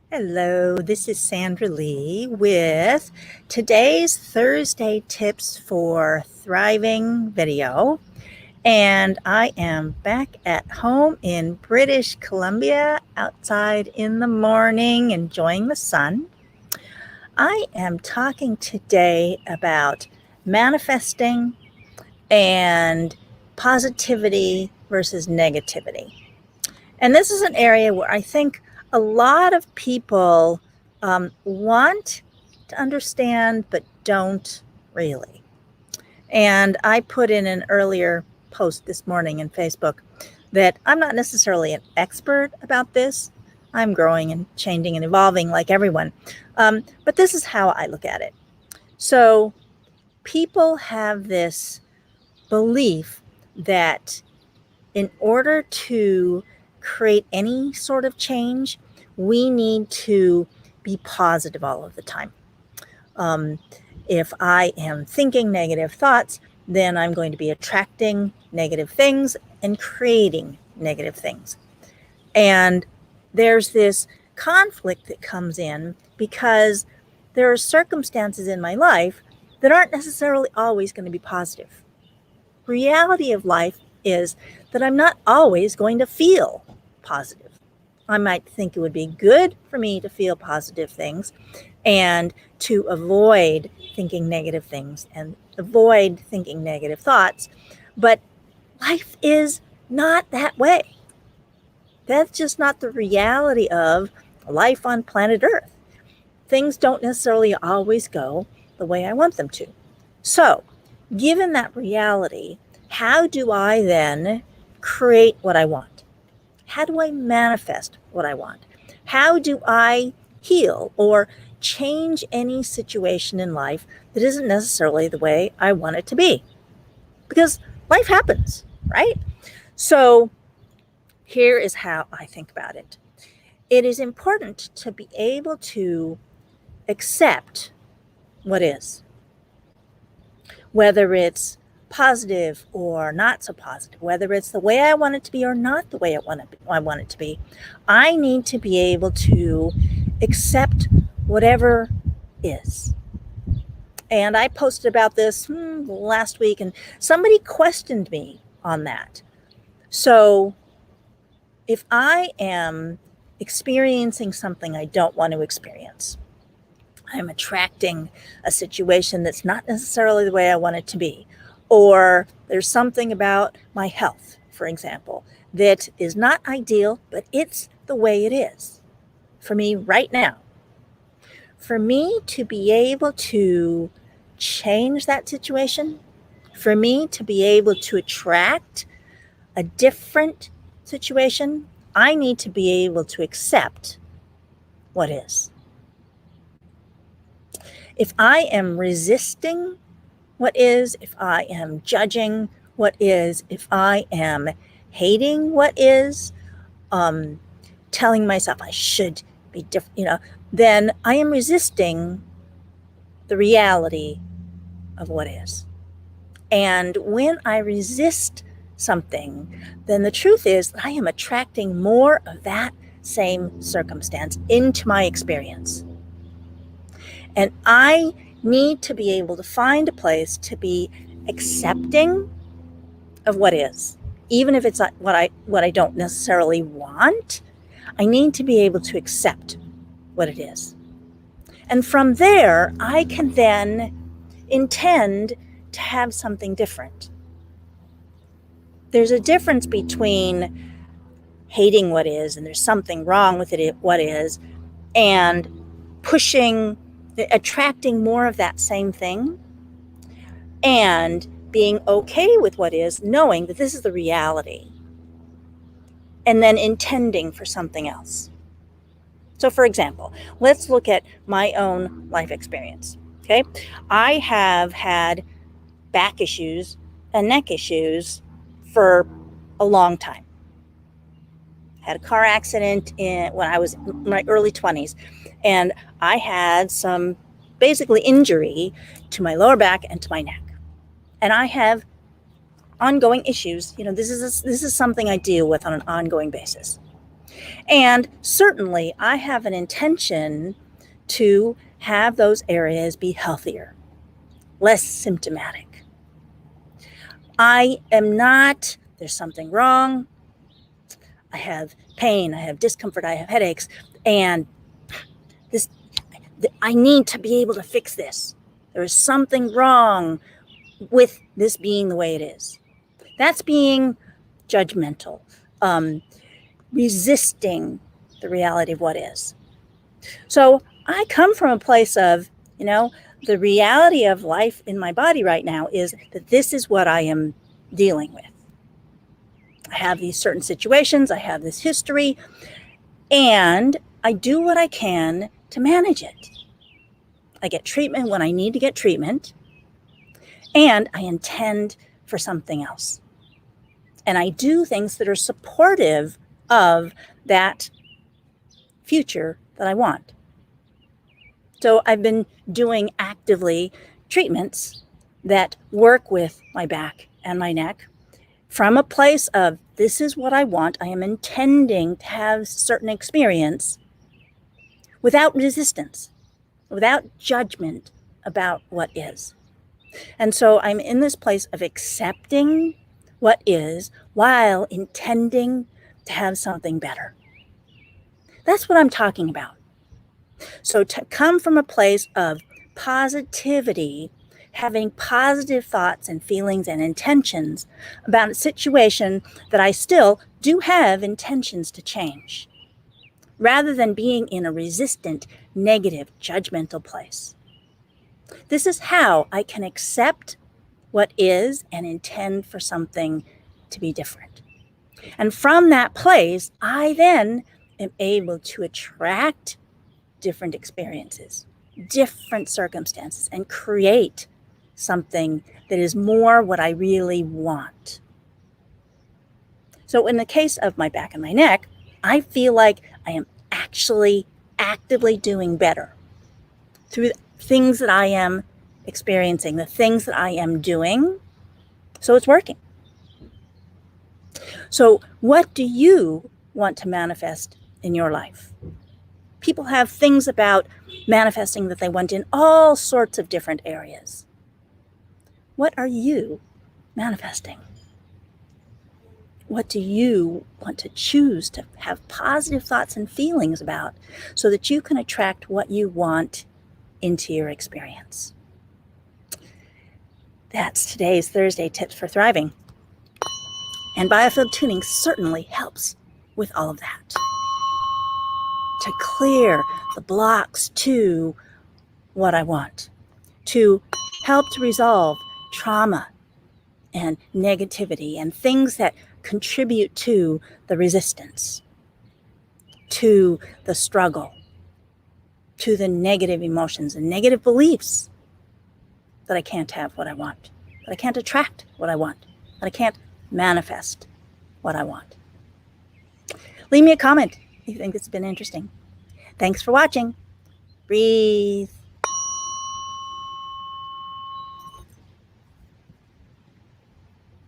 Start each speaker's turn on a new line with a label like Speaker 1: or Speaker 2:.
Speaker 1: Hello, this is Sandra Lee with today's Thursday Tips for Thriving video. And I am back at home in British Columbia, outside in the morning, enjoying the sun. I am talking today about manifesting and positivity versus negativity. And this is an area where I think a lot of people want to understand, but don't really. And I put in an earlier post this morning in Facebook that I'm not necessarily an expert about this. I'm growing and changing and evolving like everyone. But this is how I look at it. So people have this belief that in order to create any sort of change, we need to be positive all of the time. If I am thinking negative thoughts, then I'm going to be attracting negative things and creating negative things. And there's this conflict that comes in because there are circumstances in my life that aren't necessarily always going to be positive. Reality of life is that I'm not always going to feel positive. I might think it would be good for me to feel positive things and to avoid thinking negative things and avoid thinking negative thoughts. But life is not that way. That's just not the reality of life on planet Earth. Things don't necessarily always go the way I want them to. So, given that reality, how do I then create what I want? How do I manifest what I want? How do I heal or change any situation in life that isn't necessarily the way I want it to be? Because life happens, right? So here is how I think about it. It is important to be able to accept what is, whether it's positive or not so positive, whether it's the way I want it to be or not the way I want it to be. I need to be able to accept whatever is. And I posted about this last week, and somebody questioned me on that. So if I am experiencing something I don't want to experience, I'm attracting a situation that's not necessarily the way I want it to be. Or there's something about my health, for example, that is not ideal, but it's the way it is for me right now. For me to be able to change that situation, for me to be able to attract a different situation, I need to be able to accept what is. If I am resisting what is, if I am judging what is, if I am hating what is, telling myself I should be different, then I am resisting the reality of what is. And when I resist something, then the truth is that I am attracting more of that same circumstance into my experience. And I need to be able to find a place to be accepting of what is, even if it's what I don't necessarily want. I need to be able to accept what it is. And from there, I can then intend to have something different. There's a difference between hating what is, and there's something wrong with it, what is, and attracting more of that same thing, and being okay with what is, knowing that this is the reality, and then intending for something else. So for example, let's look at my own life experience. Okay, I have had back issues and neck issues for a long time. Had a car accident when I was in my early 20s, and I had some basically injury to my lower back and to my neck. And I have ongoing issues. This is something I deal with on an ongoing basis. And certainly I have an intention to have those areas be healthier, less symptomatic. I am not, there's something wrong. I have pain, I have discomfort, I have headaches, and I need to be able to fix this. There is something wrong with this being the way it is. That's being judgmental, resisting the reality of what is. So I come from a place of, the reality of life in my body right now is that this is what I am dealing with. I have these certain situations, I have this history, and I do what I can to manage it. I get treatment when I need to get treatment, and I intend for something else. And I do things that are supportive of that future that I want. So I've been doing actively treatments that work with my back and my neck from a place of, this is what I want. I am intending to have certain experience without resistance, without judgment about what is. And so I'm in this place of accepting what is while intending to have something better. That's what I'm talking about. So to come from a place of positivity, having positive thoughts and feelings and intentions about a situation that I still do have intentions to change, rather than being in a resistant, negative, judgmental place. This is how I can accept what is and intend for something to be different. And from that place, I then am able to attract different experiences, different circumstances, and create something that is more what I really want. So in the case of my back and my neck, I feel like I am actually actively doing better through things that I am experiencing, the things that I am doing. So it's working. So what do you want to manifest in your life? People have things about manifesting that they want in all sorts of different areas. What are you manifesting? What do you want to choose to have positive thoughts and feelings about so that you can attract what you want into your experience? That's today's Thursday Tips for Thriving. And Biofield Tuning certainly helps with all of that. To clear the blocks to what I want, to help to resolve trauma and negativity and things that contribute to the resistance, to the struggle, to the negative emotions and negative beliefs that I can't have what I want, that I can't attract what I want, that I can't manifest what I want. Leave me a comment if you think this has been interesting. Thanks for watching. Breathe.